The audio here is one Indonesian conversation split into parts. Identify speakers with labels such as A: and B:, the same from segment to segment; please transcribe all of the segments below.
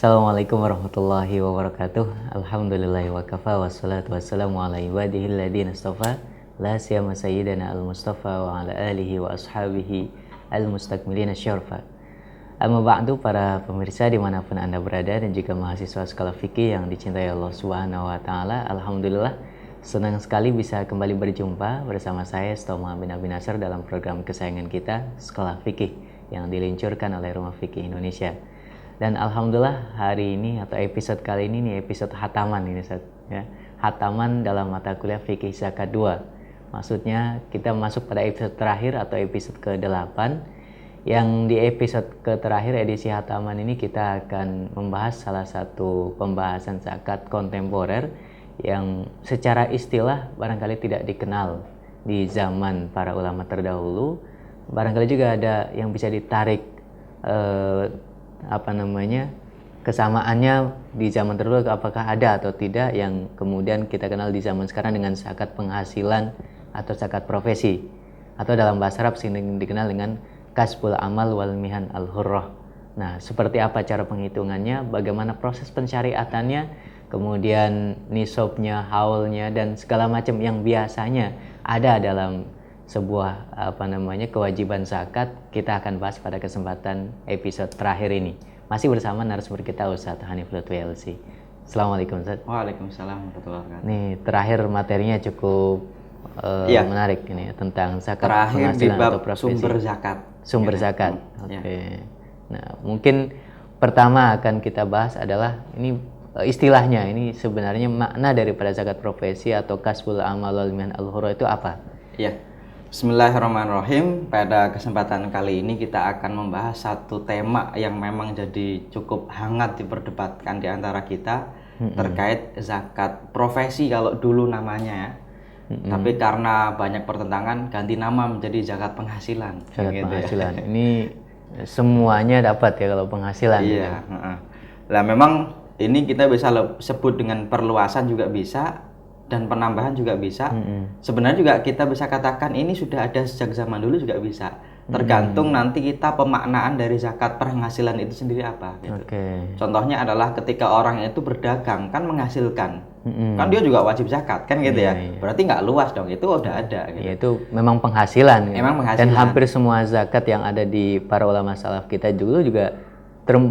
A: Assalamualaikum warahmatullahi wabarakatuh. Alhamdulillahi wa kafa wassalatu wassalamu ala ibadihi alladhina istafa la siyama sayyidina al-mustafa wa ala alihi wa ashabihi al-mustakmilina syarfa. Amma ba'du, para pemirsa dimanapun Anda berada dan juga mahasiswa sekolah fikih yang dicintai Allah Subhanahu wa taala. Alhamdulillah senang sekali bisa kembali berjumpa bersama saya Stoma bin Abi Nasr dalam program kesayangan kita Sekolah Fikih yang diluncurkan oleh Rumah Fikih Indonesia. Dan alhamdulillah hari ini atau episode kali ini nih episode hataman ini Ustaz, ya. Hataman dalam mata kuliah Fikih Zakat 2. Maksudnya kita masuk pada episode terakhir atau episode ke-8. Yang di episode terakhir edisi hataman ini kita akan membahas salah satu pembahasan zakat kontemporer yang secara istilah barangkali tidak dikenal di zaman para ulama terdahulu. Barangkali juga ada yang bisa ditarik kesamaannya di zaman terdahulu, apakah ada atau tidak yang kemudian kita kenal di zaman sekarang dengan zakat penghasilan atau zakat profesi, atau dalam bahasa Arab sering dikenal dengan kasbul amal wal mihan al-hurrah. Nah, seperti apa cara penghitungannya, bagaimana proses pensyariatannya, kemudian nisabnya, haulnya, dan segala macam yang biasanya ada dalam sebuah kewajiban zakat, kita akan bahas pada kesempatan episode terakhir ini. Masih bersama narasumber kita Ustadz Hanif Lutfi LC. Assalamualaikum Ustadz.
B: Waalaikumsalam warahmatullahi wabarakatuh.
A: Nih terakhir materinya cukup menarik ini tentang zakat
B: terakhir
A: penghasilan
B: di bab
A: atau profesi.
B: Sumber zakat.
A: Oke. Nah, mungkin pertama akan kita bahas adalah ini istilahnya, ini sebenarnya makna daripada zakat profesi atau kasbul amal wal mihan al-hurrah itu apa?
B: Iya. Bismillahirrahmanirrahim. Pada kesempatan kali ini kita akan membahas satu tema yang memang jadi cukup hangat diperdebatkan di antara kita terkait zakat profesi kalau dulu namanya ya. Tapi karena banyak pertentangan ganti nama menjadi zakat penghasilan.
A: Zakat
B: gitu
A: penghasilan.
B: Ya.
A: Ini semuanya dapat ya kalau penghasilan.
B: Iya. Lah memang ini kita bisa sebut dengan perluasan juga bisa. Dan penambahan juga bisa. Sebenarnya juga kita bisa katakan ini sudah ada sejak zaman dulu juga bisa. Tergantung nanti kita pemaknaan dari zakat penghasilan itu sendiri apa. Gitu. Contohnya adalah ketika orang itu berdagang kan menghasilkan, kan dia juga wajib zakat kan gitu ya. Berarti nggak luas dong, itu udah ada. Gitu.
A: Ya, itu memang penghasilan.
B: Memang penghasilan.
A: Dan hampir semua zakat yang ada di para ulama salaf kita dulu juga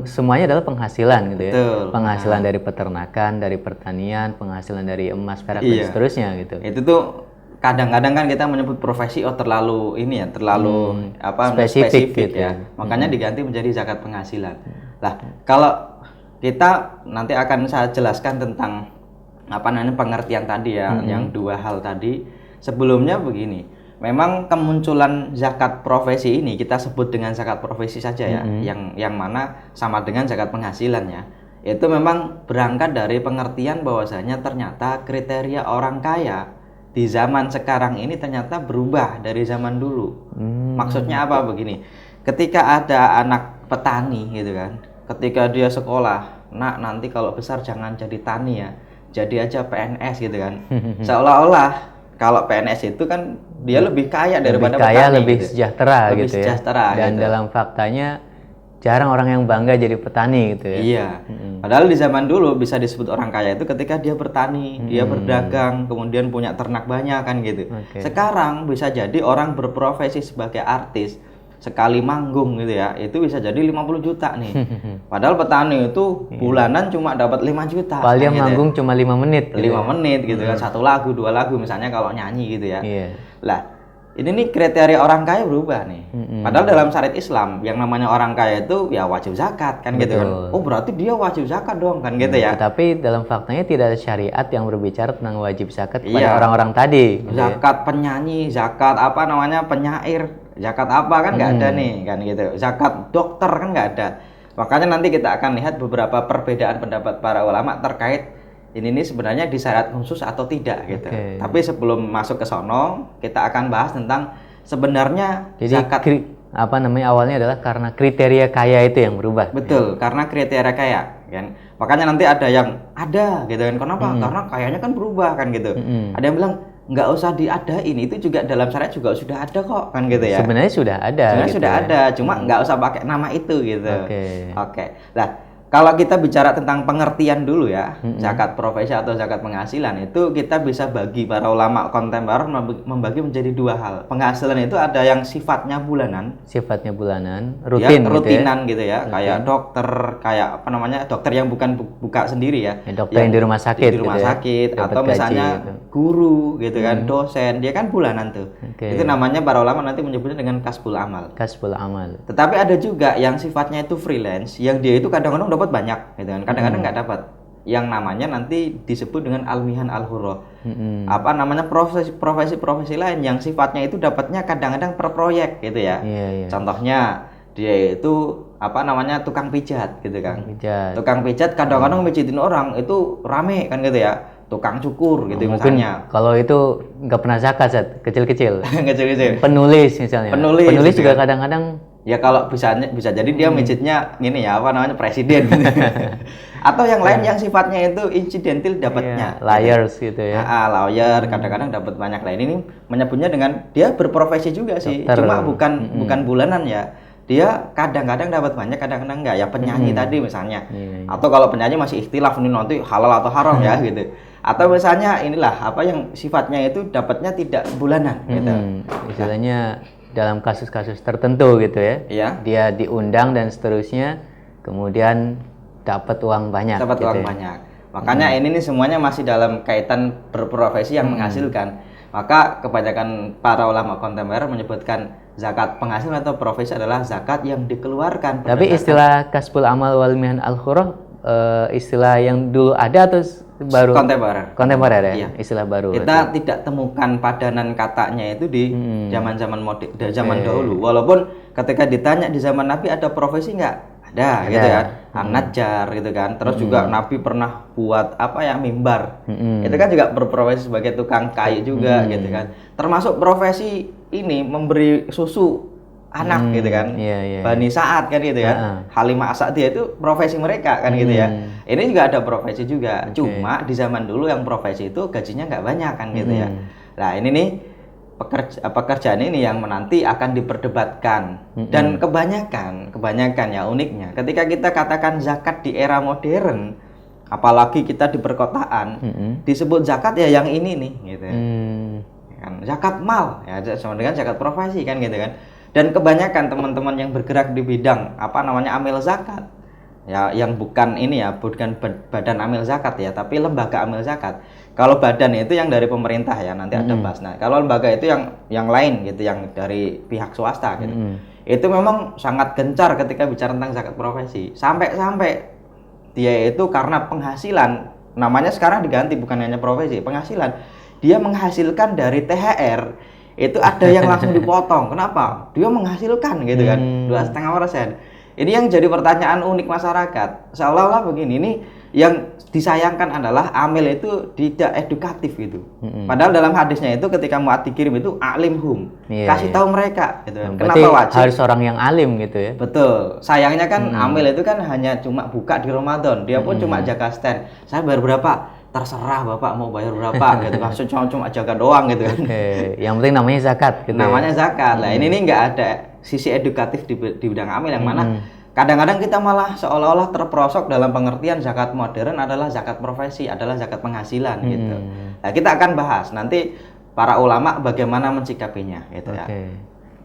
A: semuanya adalah penghasilan gitu ya.
B: Betul.
A: Penghasilan dari peternakan, dari pertanian, penghasilan dari emas, perak dan seterusnya gitu.
B: Itu tuh kadang-kadang kan kita menyebut profesi terlalu ini ya, terlalu spesifik ya. Makanya diganti menjadi zakat penghasilan. Lah, kalau kita nanti akan saya jelaskan tentang pengertian tadi ya, yang dua hal tadi. Sebelumnya begini. Memang kemunculan zakat profesi ini kita sebut dengan zakat profesi saja ya, yang mana sama dengan zakat penghasilan ya. Itu memang berangkat dari pengertian bahwasanya ternyata kriteria orang kaya di zaman sekarang ini ternyata berubah dari zaman dulu. Maksudnya apa begini? Ketika ada anak petani gitu kan, ketika dia sekolah, nak nanti kalau besar jangan jadi tani ya, jadi aja PNS gitu kan. Seolah-olah kalau PNS itu kan dia lebih kaya daripada petani,
A: lebih
B: gitu.
A: sejahtera
B: lebih
A: gitu
B: sejahtera,
A: ya. Dan
B: gitu.
A: dalam faktanya jarang orang yang bangga jadi petani gitu ya.
B: Iya. Padahal di zaman dulu bisa disebut orang kaya itu ketika dia bertani, dia berdagang, kemudian punya ternak banyak kan gitu. Sekarang bisa jadi orang berprofesi sebagai artis, sekali manggung gitu ya, itu bisa jadi 50 juta nih. Padahal petani itu bulanan cuma dapat 5 juta.
A: Padahal dia
B: gitu
A: manggung cuma 5 menit.
B: 5 menit gitu kan, 1 lagu, 2 lagu misalnya kalau nyanyi gitu ya. Lah, ini nih kriteria orang kaya berubah nih. Padahal dalam syariat Islam yang namanya orang kaya itu ya wajib zakat kan. Gitu kan. Oh, berarti dia wajib zakat dong kan gitu ya.
A: Tapi dalam faktanya tidak ada syariat yang berbicara tentang wajib zakat kepada orang-orang tadi.
B: Zakat penyanyi, zakat penyair, zakat apa kan nggak ada nih kan gitu. Zakat dokter kan nggak ada. Makanya nanti kita akan lihat beberapa perbedaan pendapat para ulama terkait ini sebenarnya disyarat khusus atau tidak gitu. Tapi sebelum masuk ke sono, kita akan bahas tentang sebenarnya zakat
A: awalnya adalah karena kriteria kaya itu yang berubah.
B: Betul, karena kriteria kaya kan. Makanya nanti ada yang ada gitu kan. Kenapa? Karena kayanya kan berubah kan gitu. Ada yang bilang nggak usah diadain, itu juga dalam syariat juga sudah ada kok kan gitu ya.
A: Sebenarnya sudah ada.
B: Sebenarnya sudah ada, cuma nggak usah pakai nama itu gitu. Oke. Lah, kalau kita bicara tentang pengertian dulu ya, zakat profesi atau zakat penghasilan itu kita bisa bagi, para ulama kontemporer membagi menjadi dua hal. Penghasilan itu ada yang sifatnya bulanan,
A: rutin
B: ya, rutinan
A: gitu
B: ya, kayak dokter, kayak apa namanya, dokter yang bukan buka sendiri ya,
A: dokter yang di rumah sakit,
B: sakit, atau misalnya gitu. Guru gitu kan, dosen, dia kan bulanan tuh. Itu namanya para ulama nanti menyebutnya dengan kasbul amal. Tetapi ada juga yang sifatnya itu freelance, yang dia itu kadang-kadang dapat banyak gitu kan, kadang-kadang nggak dapat, yang namanya nanti disebut dengan almihan al-hurrah. Apa namanya, profesi lain yang sifatnya itu dapatnya kadang-kadang per proyek gitu ya. Contohnya dia itu apa namanya, tukang pijat gitu kan. Tukang pijat kadang-kadang pijitin orang itu rame kan gitu ya. Tukang cukur gitu misalnya.
A: Kalau itu nggak pernah zakat, kecil-kecil.
B: Kecil-kecil.
A: Penulis misalnya. Penulis
B: gitu
A: juga
B: kan.
A: kadang-kadang
B: ya kalau bisa jadi dia mijitnya gini ya, apa namanya, presiden gitu. Atau yang lain yang sifatnya itu incidental dapatnya.
A: Lawyers gitu ya.
B: Lawyer kadang-kadang dapat banyak. Lain ini menyebutnya dengan dia berprofesi juga sih. Dokter. Cuma bukan bulanan ya. Dia kadang-kadang dapat banyak, kadang-kadang enggak. Ya penyanyi tadi misalnya. Atau kalau penyanyi masih ikhtilaf nih nanti halal atau haram ya gitu. Atau misalnya inilah apa yang sifatnya itu dapatnya tidak bulanan gitu.
A: Istilahnya dalam kasus-kasus tertentu gitu ya. Dia diundang dan seterusnya, kemudian dapat uang banyak.
B: Makanya ini nih semuanya masih dalam kaitan berprofesi yang menghasilkan. Maka kebanyakan para ulama kontemporer menyebutkan zakat penghasilan atau profesi adalah zakat yang dikeluarkan.
A: Tapi istilah kasbul amal wal mihan al-hurrah istilah yang dulu ada atau baru? Kontemporer ya, istilah baru.
B: Kita tidak temukan padanan katanya itu di zaman-zaman dahulu. Walaupun ketika ditanya di zaman Nabi ada profesi nggak? Ada gitu kan. An-Najjar gitu kan. Terus juga Nabi pernah buat apa ya, mimbar. Itu kan juga berprofesi sebagai tukang kayu juga gitu kan. Termasuk profesi ini memberi susu anak gitu kan. Bani Sa'ad kan gitu kan. Halimah As-Sa'diyah itu profesi mereka kan gitu ya. Ini juga ada profesi juga. Cuma di zaman dulu yang profesi itu gajinya nggak banyak kan gitu ya. Nah ini nih pekerjaan ini yang menanti akan diperdebatkan. Dan kebanyakan ya uniknya ketika kita katakan zakat di era modern, apalagi kita di perkotaan, disebut zakat ya yang ini nih gitu. Kan zakat mal ya sama dengan zakat profesi kan gitu kan. Dan kebanyakan teman-teman yang bergerak di bidang apa namanya amil zakat ya, yang bukan ini ya, bukan badan amil zakat ya, tapi lembaga amil zakat. Kalau badan itu yang dari pemerintah ya, nanti ada bahas. Nah, kalau lembaga itu yang lain gitu, yang dari pihak swasta gitu. Itu memang sangat gencar ketika bicara tentang zakat profesi. Sampai dia itu karena penghasilan, namanya sekarang diganti bukan hanya profesi, penghasilan. Dia menghasilkan dari THR. Itu ada yang langsung dipotong. Kenapa? Dia menghasilkan gitu kan, 2,5%. Ini yang jadi pertanyaan unik masyarakat. Seolah-olah begini, ini yang disayangkan adalah amil itu tidak edukatif gitu. Padahal dalam hadisnya itu ketika Mu'adz dikirim itu alimhum, kasih tahu mereka gitu.
A: Kenapa wajib? Harus orang yang alim gitu ya.
B: Betul. Sayangnya kan amil itu kan hanya cuma buka di Ramadan. Dia pun cuma jaga stand. Saya bayar berapa? Terserah Bapak mau bayar berapa gitu. Maksudnya cuma jaga doang gitu kan.
A: Yang penting namanya zakat gitu.
B: Namanya zakat. Lah ini nggak ada sisi edukatif di bidang amil, yang mana kadang-kadang kita malah seolah-olah terperosok dalam pengertian zakat modern adalah zakat profesi, adalah zakat penghasilan gitu. Nah, kita akan bahas nanti para ulama bagaimana mensikapinya gitu ya.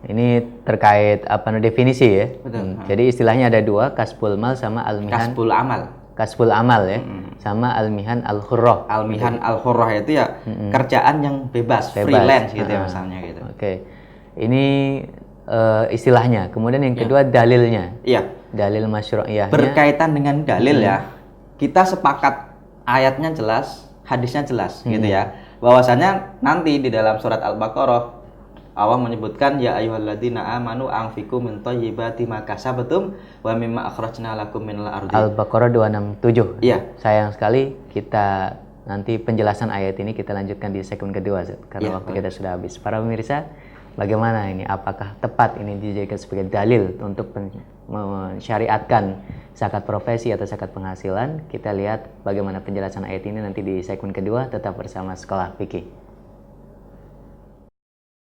A: Ini terkait definisi ya.
B: Betul.
A: Jadi istilahnya ada dua, kasbul mal sama almihan. Kasbul amal ya, sama almihan al-hurrah.
B: Almihan al-hurrah itu ya kerjaan yang bebas. Freelance gitu ya misalnya gitu.
A: Ini istilahnya. Kemudian yang kedua dalilnya. Dalil masyru'iyahnya.
B: Berkaitan dengan dalil ya. Kita sepakat ayatnya jelas, hadisnya jelas gitu ya. Bahwasanya nanti di dalam surat Al-Baqarah Allah menyebutkan ya ayyuhalladzina amanu anfiqu min thayyibati ma kasabtum wa mimma akhrajna lakum minal ardi. Al-Baqarah 267. Sayang sekali kita nanti penjelasan ayat ini kita lanjutkan di segmen kedua karena waktu kita sudah habis. Para pemirsa, bagaimana ini? Apakah tepat ini dijadikan sebagai dalil untuk mensyariatkan zakat profesi atau zakat penghasilan? Kita lihat bagaimana penjelasan ayat ini nanti di segmen kedua. Tetap bersama Sekolah Fikih.